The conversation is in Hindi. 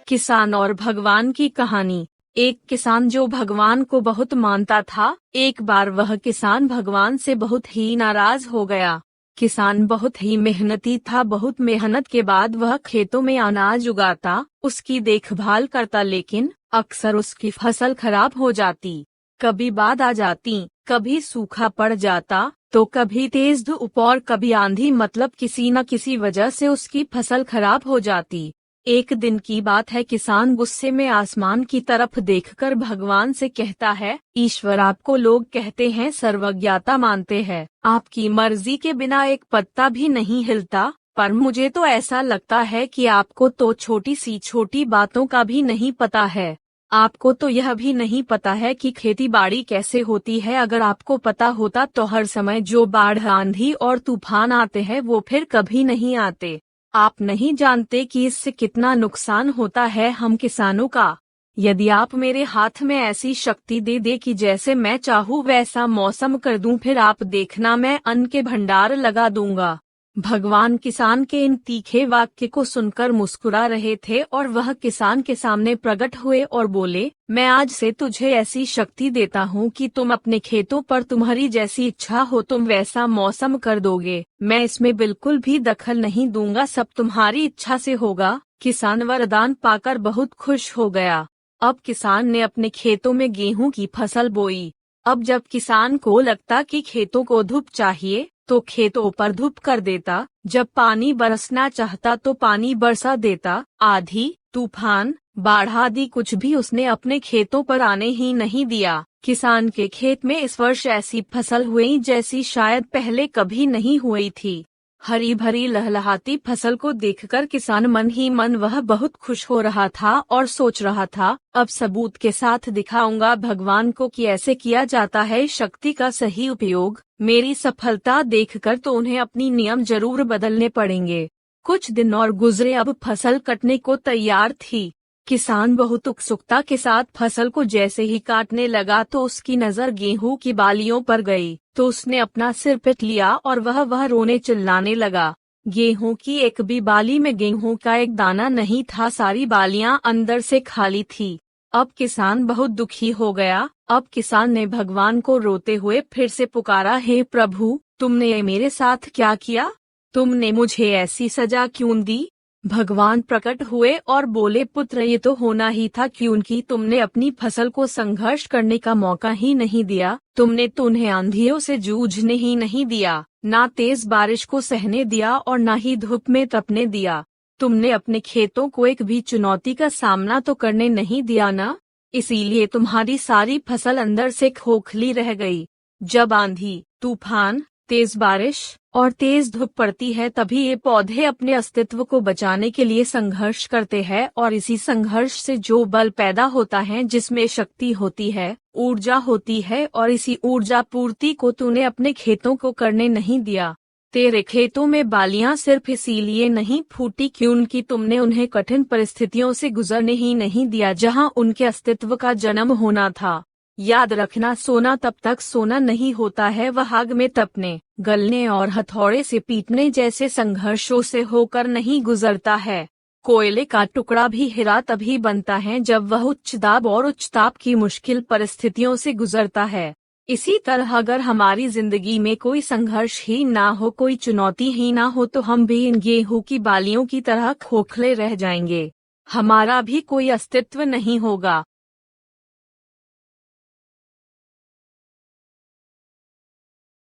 किसान और भगवान की कहानी। एक किसान जो भगवान को बहुत मानता था। एक बार वह किसान भगवान से बहुत ही नाराज हो गया। किसान बहुत ही मेहनती था। बहुत मेहनत के बाद वह खेतों में अनाज उगाता, उसकी देखभाल करता, लेकिन अक्सर उसकी फसल खराब हो जाती। कभी बाढ़ आ जाती, कभी सूखा पड़ जाता, तो कभी तेज धूप और कभी आंधी, मतलब किसी न किसी वजह से उसकी फसल खराब हो जाती। एक दिन की बात है, किसान गुस्से में आसमान की तरफ देखकर भगवान से कहता है, ईश्वर, आपको लोग कहते हैं सर्वज्ञता मानते हैं, आपकी मर्जी के बिना एक पत्ता भी नहीं हिलता, पर मुझे तो ऐसा लगता है कि आपको तो छोटी सी छोटी बातों का भी नहीं पता है। आपको तो यह भी नहीं पता है कि खेती बाड़ी कैसे होती है। अगर आपको पता होता तो हर समय जो बाढ़, आंधी और तूफान आते हैं वो फिर कभी नहीं आते। आप नहीं जानते कि इससे कितना नुकसान होता है हम किसानों का। यदि आप मेरे हाथ में ऐसी शक्ति दे दे कि जैसे मैं चाहूँ वैसा मौसम कर दूं, फिर आप देखना मैं अन्न के भंडार लगा दूंगा। भगवान किसान के इन तीखे वाक्य को सुनकर मुस्कुरा रहे थे और वह किसान के सामने प्रकट हुए और बोले, मैं आज से तुझे ऐसी शक्ति देता हूँ कि तुम अपने खेतों पर तुम्हारी जैसी इच्छा हो तुम वैसा मौसम कर दोगे। मैं इसमें बिल्कुल भी दखल नहीं दूंगा, सब तुम्हारी इच्छा से होगा। किसान वरदान पाकर बहुत खुश हो गया। अब किसान ने अपने खेतों में गेहूं की फसल बोई। अब जब किसान को लगता कि खेतों को धूप चाहिए तो खेतों पर धूप कर देता, जब पानी बरसना चाहता तो पानी बरसा देता। आंधी, तूफान, बाढ़ आदि कुछ भी उसने अपने खेतों पर आने ही नहीं दिया। किसान के खेत में इस वर्ष ऐसी फसल हुई जैसी शायद पहले कभी नहीं हुई थी। हरी भरी लहलहाती फसल को देखकर किसान मन ही मन वह बहुत खुश हो रहा था और सोच रहा था, अब सबूत के साथ दिखाऊंगा भगवान को कि ऐसे किया जाता है शक्ति का सही उपयोग। मेरी सफलता देखकर तो उन्हें अपनी नियम जरूर बदलने पड़ेंगे। कुछ दिन और गुजरे, अब फसल कटने को तैयार थी। किसान बहुत उत्सुकता के साथ फसल को जैसे ही काटने लगा तो उसकी नजर गेहूं की बालियों पर गई, तो उसने अपना सिर पीट लिया और वह रोने चिल्लाने लगा। गेहूं की एक भी बाली में गेहूं का एक दाना नहीं था, सारी बालियां अंदर से खाली थी। अब किसान बहुत दुखी हो गया। अब किसान ने भगवान को रोते हुए फिर से पुकारा, हे प्रभु, तुमने ये मेरे साथ क्या किया? तुमने मुझे ऐसी सजा क्यों दी? भगवान प्रकट हुए और बोले, पुत्र, ये तो होना ही था क्योंकि तुमने अपनी फसल को संघर्ष करने का मौका ही नहीं दिया। तुमने तो उन्हें आंधियों से जूझने ही नहीं दिया, ना तेज बारिश को सहने दिया और ना ही धूप में तपने दिया। तुमने अपने खेतों को एक भी चुनौती का सामना तो करने नहीं दिया ना, इसीलिए तुम्हारी सारी फसल अंदर से खोखली रह गई। जब आंधी, तूफान, तेज बारिश और तेज धूप पड़ती है तभी ये पौधे अपने अस्तित्व को बचाने के लिए संघर्ष करते हैं, और इसी संघर्ष से जो बल पैदा होता है, जिसमें शक्ति होती है, ऊर्जा होती है, और इसी ऊर्जा पूर्ति को तूने अपने खेतों को करने नहीं दिया। तेरे खेतों में बालियां सिर्फ इसीलिए नहीं फूटी क्योंकि तुमने उन्हें कठिन परिस्थितियों से गुजरने ही नहीं दिया जहां उनके अस्तित्व का जन्म होना था। याद रखना, सोना तब तक सोना नहीं होता है, वह आग में तपने, गलने और हथौड़े से पीटने जैसे संघर्षों से होकर नहीं गुजरता है। कोयले का टुकड़ा भी हीरा तभी बनता है जब वह उच्च दाब और उच्च ताप की मुश्किल परिस्थितियों से गुजरता है। इसी तरह अगर हमारी जिंदगी में कोई संघर्ष ही ना हो, कोई चुनौती ही ना हो, तो हम भी इन गेहूं की बालियों की तरह खोखले रह जाएंगे। हमारा भी कोई अस्तित्व नहीं होगा।